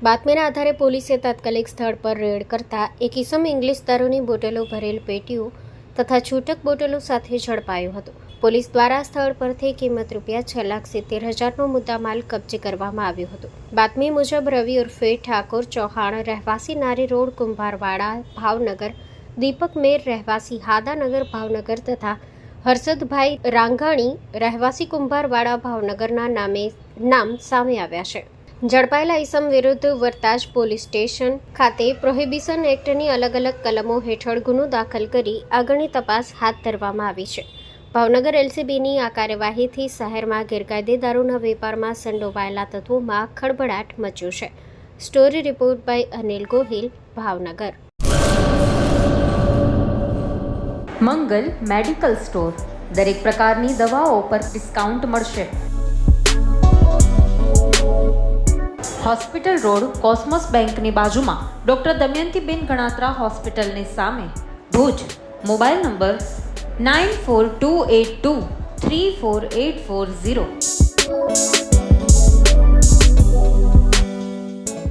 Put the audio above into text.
બાતમીના આધારે પોલીસે તાત્કાલિક સ્થળ પર રેડ કરતા એક ઇસમ ઇંગ્લિશ દારૂની બોટલો ભરેલ પેટીઓ તથા છૂટક બોટલો સાથે ઝડપાયો હતો. પોલીસ દ્વારા સ્થળ પરથી કિંમત ₹6,70,000નો મુદ્દામાલ કબજે કરવામાં આવ્યો હતો. બાતમી મુજબ રવિ ઉર્ફે ઠાકોર ચૌહાણ રહેવાસી નારી રોડ કુંભારવાડા ભાવનગર, દીપક મેર રહેવાસી હાદાનગર ભાવનગર તથા હર્ષદભાઈ રાંઘાણી રહેવાસી કુંભારવાડા ભાવનગરના નામ સામે આવ્યા છે. ઝડપાયેલા ઇસમ વિરુદ્ધ વરતાજ પોલીસ સ્ટેશન ખાતે પ્રોહિબિશન એક્ટની અલગ અલગ કલમો હેઠળ ગુનો દાખલ કરી આગળની તપાસ હાથ ધરવામાં આવી છે. ભાવનગર એલસીબીની આ કાર્યવાહીથી શહેરમાં ગેરકાયદે દારૂના વેપારમાં સંડોવાયેલા તત્વોમાં ખળભળાટ મચ્યો છે. Story report by Anil Gohil, Bhavnagar. Mangal medical store. દરેક પ્રકારની દવાઓ પર ડિસ્કાઉન્ટ મળશે. હોસ્પિટલ રોડ, કોસ્મોસ બેંકની બાજુમાં, ડૉક્ટર દમયંતીબેન ગણાત્રા હોસ્પિટલની સામે, ભુજ. Mobile number 9428234840.